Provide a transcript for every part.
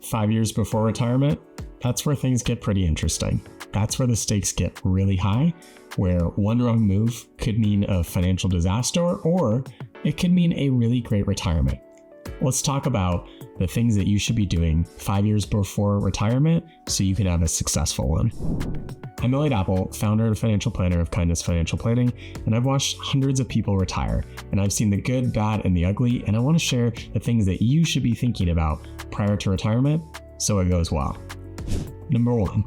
5 years before retirement, that's where things get pretty interesting. That's where the stakes get really high, where one wrong move could mean a financial disaster, or it could mean a really great retirement. Let's talk about the things that you should be doing 5 years before retirement so you can have a successful one. I'm Elliot Apple, founder and financial planner of Kindness Financial Planning, and I've watched hundreds of people retire, and I've seen the good, bad, and the ugly, and I want to share the things that you should be thinking about prior to retirement so it goes well. Number 1,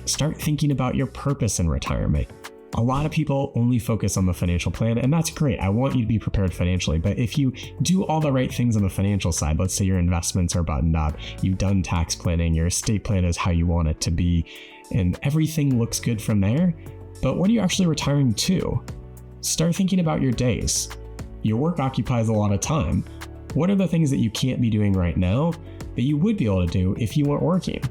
start thinking about your purpose in retirement. A lot of people only focus on the financial plan, and that's great. I want you to be prepared financially, but if you do all the right things on the financial side, let's say your investments are buttoned up, you've done tax planning, your estate plan is how you want it to be, and everything looks good from there, but what are you actually retiring to? Start thinking about your days. Your work occupies a lot of time. What are the things that you can't be doing right now that you would be able to do if you weren't working?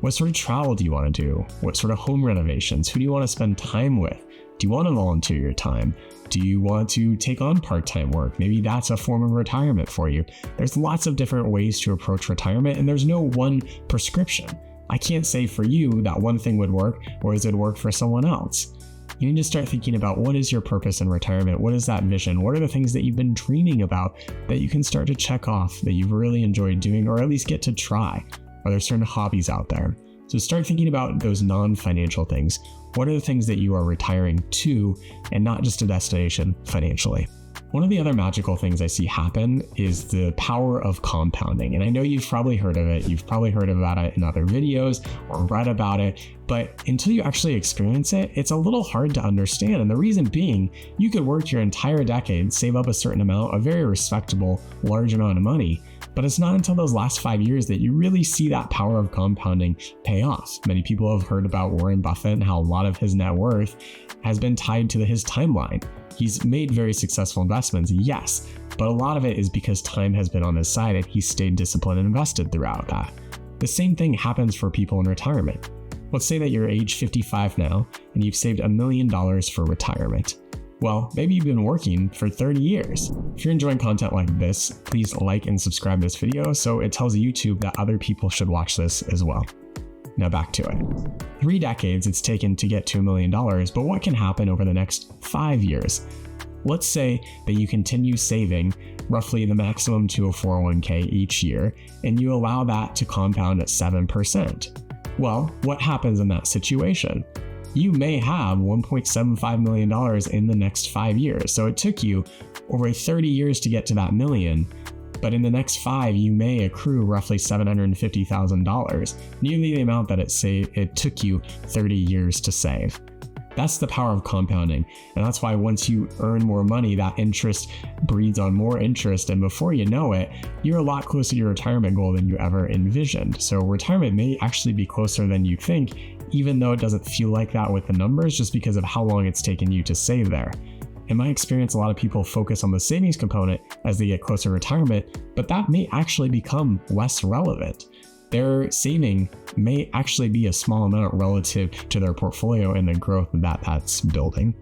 What sort of travel do you want to do? What sort of home renovations? Who do you want to spend time with? Do you want to volunteer your time? Do you want to take on part-time work? Maybe that's a form of retirement for you. There's lots of different ways to approach retirement, and there's no one prescription. I can't say for you that one thing would work, whereas it would work for someone else. You need to start thinking about what is your purpose in retirement? What is that vision? What are the things that you've been dreaming about that you can start to check off that you've really enjoyed doing, or at least get to try? Are there certain hobbies out there? So start thinking about those non-financial things. What are the things that you are retiring to, and not just a destination financially? One of the other magical things I see happen is the power of compounding. And I know you've probably heard of it. You've probably heard about it in other videos or read about it, but until you actually experience it, it's a little hard to understand. And the reason being, you could work your entire decade, save up a certain amount, a very respectable, large amount of money, but it's not until those last 5 years that you really see that power of compounding pay off. Many people have heard about Warren Buffett and how a lot of his net worth has been tied to his timeline. He's made very successful investments, yes, but a lot of it is because time has been on his side and he's stayed disciplined and invested throughout that. The same thing happens for people in retirement. Let's say that you're age 55 now and you've saved $1 million for retirement. Well, maybe you've been working for 30 years. If you're enjoying content like this, please like and subscribe to this video so it tells YouTube that other people should watch this as well. Now back to it. 3 decades it's taken to get to $1 million, but what can happen over the next 5 years? Let's say that you continue saving roughly the maximum to a 401k each year, and you allow that to compound at 7%. Well, what happens in that situation? You may have $1.75 million in the next 5 years. So it took you over 30 years to get to that million, but in the next 5, you may accrue roughly $750,000, nearly the amount that it took you 30 years to save. That's the power of compounding. And that's why once you earn more money, that interest breeds on more interest. And before you know it, you're a lot closer to your retirement goal than you ever envisioned. So retirement may actually be closer than you think, even though it doesn't feel like that with the numbers, just because of how long it's taken you to save there. In my experience, a lot of people focus on the savings component as they get closer to retirement, but that may actually become less relevant. Their saving may actually be a small amount relative to their portfolio and the growth that that's building.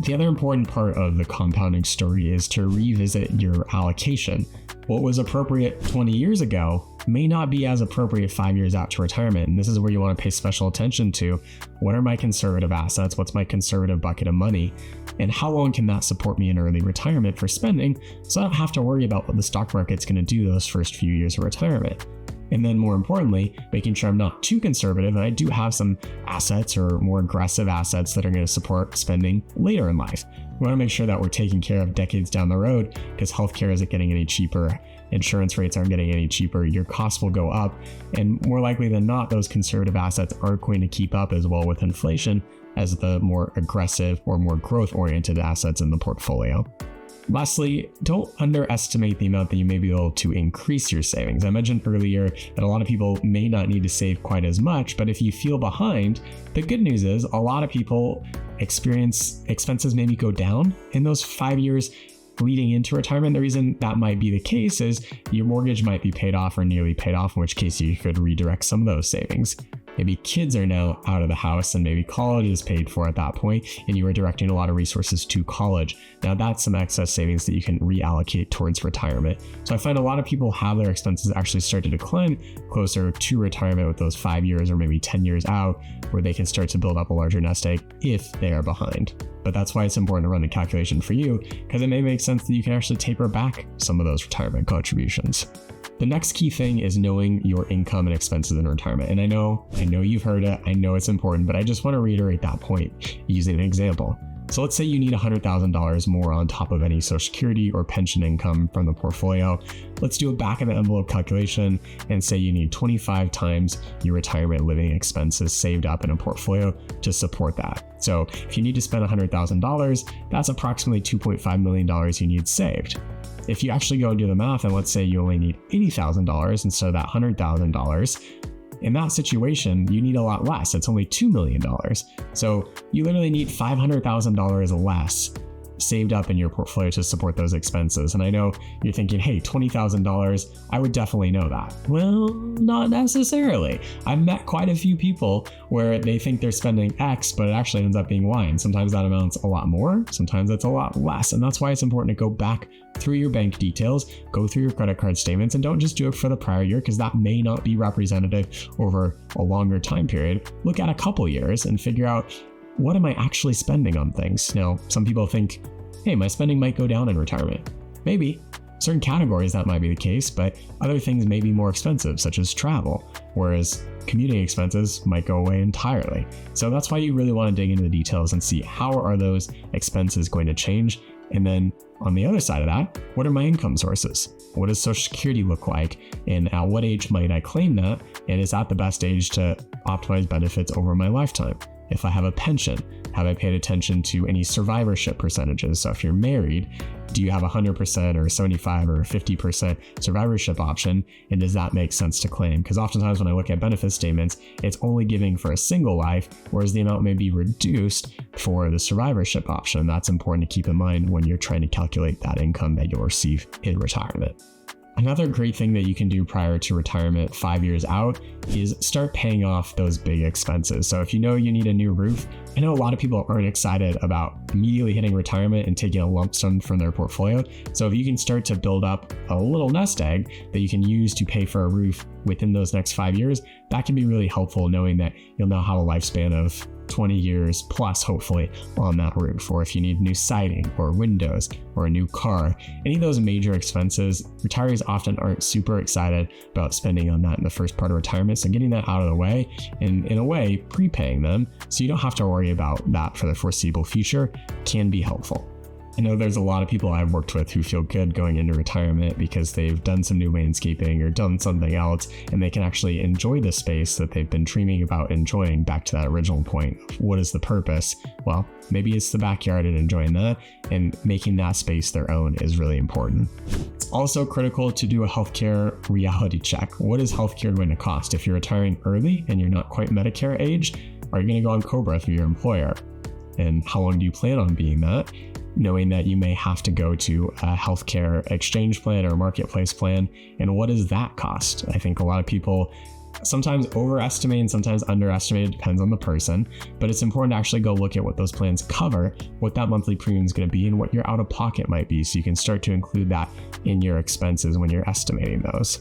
The other important part of the compounding story is to revisit your allocation. What was appropriate 20 years ago may not be as appropriate 5 years out to retirement. And this is where you want to pay special attention to what are my conservative assets, what's my conservative bucket of money, and how long can that support me in early retirement for spending so I don't have to worry about what the stock market's going to do those first few years of retirement. And then more importantly, making sure I'm not too conservative and I do have some assets or more aggressive assets that are going to support spending later in life. We want to make sure that we're taking care of decades down the road because healthcare isn't getting any cheaper. Insurance rates aren't getting any cheaper. Your costs will go up. And more likely than not, those conservative assets aren't going to keep up as well with inflation as the more aggressive or more growth-oriented assets in the portfolio. Lastly, don't underestimate the amount that you may be able to increase your savings. I mentioned earlier that a lot of people may not need to save quite as much, but if you feel behind, the good news is a lot of people experience expenses maybe go down in those 5 years leading into retirement. The reason that might be the case is your mortgage might be paid off or nearly paid off, in which case you could redirect some of those savings. Maybe kids are now out of the house and maybe college is paid for at that point, and you are directing a lot of resources to college. Now that's some excess savings that you can reallocate towards retirement. So I find a lot of people have their expenses actually start to decline closer to retirement with those 5 years or maybe 10 years out, where they can start to build up a larger nest egg if they are behind. But that's why it's important to run the calculation for you, because it may make sense that you can actually taper back some of those retirement contributions. The next key thing is knowing your income and expenses in retirement. And I know you've heard it, I know it's important, but I just want to reiterate that point using an example. So let's say you need $100,000 more on top of any Social Security or pension income from the portfolio. Let's do a back of the envelope calculation and say you need 25 times your retirement living expenses saved up in a portfolio to support that. So if you need to spend $100,000, that's approximately $2.5 million you need saved. If you actually go and do the math, and let's say you only need $80,000 instead of that $100,000, in that situation, you need a lot less. It's only $2 million. So you literally need $500,000 less saved up in your portfolio to support those expenses. And I know you're thinking, hey, $20,000, I would definitely know that. Well, not necessarily. I've met quite a few people where they think they're spending X, but it actually ends up being Y. And sometimes that amount's a lot more, sometimes it's a lot less. And that's why it's important to go back through your bank details, go through your credit card statements, and don't just do it for the prior year, because that may not be representative over a longer time period. Look at a couple years and figure out, what am I actually spending on things? Now, some people think, hey, my spending might go down in retirement. Maybe. Certain categories that might be the case, but other things may be more expensive, such as travel, whereas commuting expenses might go away entirely. So that's why you really want to dig into the details and see how are those expenses going to change. And then on the other side of that, what are my income sources? What does Social Security look like? And at what age might I claim that? And is that the best age to optimize benefits over my lifetime? If I have a pension, have I paid attention to any survivorship percentages? So if you're married, do you have 100% or 75 or 50% survivorship option? And does that make sense to claim? Because oftentimes when I look at benefit statements, it's only giving for a single life, whereas the amount may be reduced for the survivorship option. That's important to keep in mind when you're trying to calculate that income that you'll receive in retirement. Another great thing that you can do prior to retirement 5 years out is start paying off those big expenses. So if you know you need a new roof, I know a lot of people aren't excited about immediately hitting retirement and taking a lump sum from their portfolio. So if you can start to build up a little nest egg that you can use to pay for a roof within those next 5 years, that can be really helpful, knowing that you'll now have a lifespan of 20 years plus, hopefully, on that roof. Or if you need new siding or windows or a new car, any of those major expenses, retirees often aren't super excited about spending on that in the first part of retirement. So getting that out of the way and, in a way, prepaying them so you don't have to worry about that for the foreseeable future can be helpful. I know there's a lot of people I've worked with who feel good going into retirement because they've done some new landscaping or done something else, and they can actually enjoy the space that they've been dreaming about enjoying. Back to that original point of what is the purpose? Well, maybe it's the backyard and enjoying that, and making that space their own is really important. It's also critical to do a healthcare reality check. What is healthcare going to cost? If you're retiring early and you're not quite Medicare age, are you going to go on COBRA through your employer? And how long do you plan on being that? Knowing that you may have to go to a healthcare exchange plan or a marketplace plan. And what does that cost? I think a lot of people sometimes overestimate and sometimes underestimate. It depends on the person, but it's important to actually go look at what those plans cover, what that monthly premium is going to be, and what your out of pocket might be. So you can start to include that in your expenses when you're estimating those.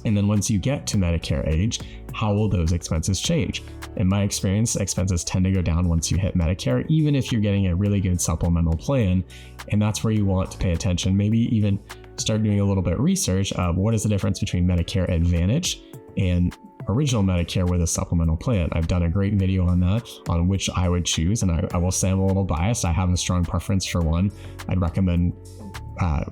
And then once you get to Medicare age, how will those expenses change? In my experience, expenses tend to go down once you hit Medicare, even if you're getting a really good supplemental plan. And that's where you want to pay attention. Maybe even start doing a little bit of research of what is the difference between Medicare Advantage and original Medicare with a supplemental plan. I've done a great video on that, on which I would choose. And I will say I'm a little biased. I have a strong preference for one. I'd recommend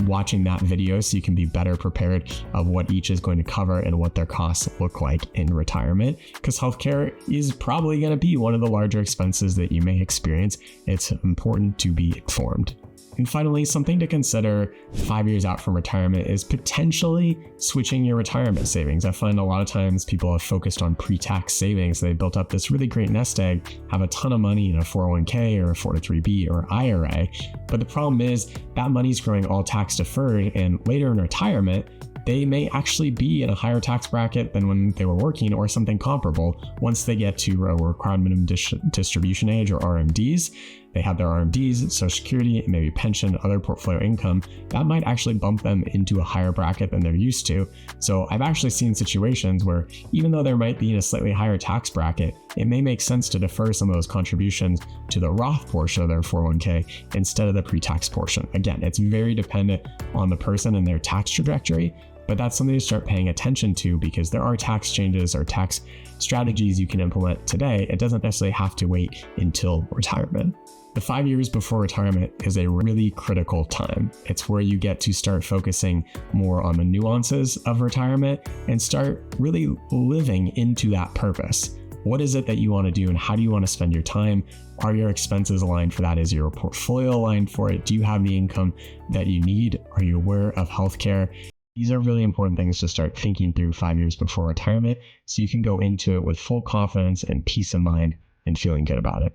watching that video so you can be better prepared of what each is going to cover and what their costs look like in retirement, because healthcare is probably going to be one of the larger expenses that you may experience. It's important to be informed. And finally, something to consider 5 years out from retirement is potentially switching your retirement savings. I find a lot of times people have focused on pre-tax savings. They built up this really great nest egg, have a ton of money in a 401k or a 403b or IRA. But the problem is that money's growing all tax deferred, and later in retirement, they may actually be in a higher tax bracket than when they were working or something comparable once they get to a required minimum distribution age or RMDs. They have their RMDs, Social Security, maybe pension, other portfolio income. That might actually bump them into a higher bracket than they're used to. So I've actually seen situations where even though they might be in a slightly higher tax bracket, it may make sense to defer some of those contributions to the Roth portion of their 401k instead of the pre-tax portion. Again, it's very dependent on the person and their tax trajectory, but that's something to start paying attention to because there are tax changes or tax strategies you can implement today. It doesn't necessarily have to wait until retirement. The 5 years before retirement is a really critical time. It's where you get to start focusing more on the nuances of retirement and start really living into that purpose. What is it that you want to do and how do you want to spend your time? Are your expenses aligned for that? Is your portfolio aligned for it? Do you have the income that you need? Are you aware of healthcare? These are really important things to start thinking through 5 years before retirement so you can go into it with full confidence and peace of mind and feeling good about it.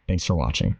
Thanks for watching.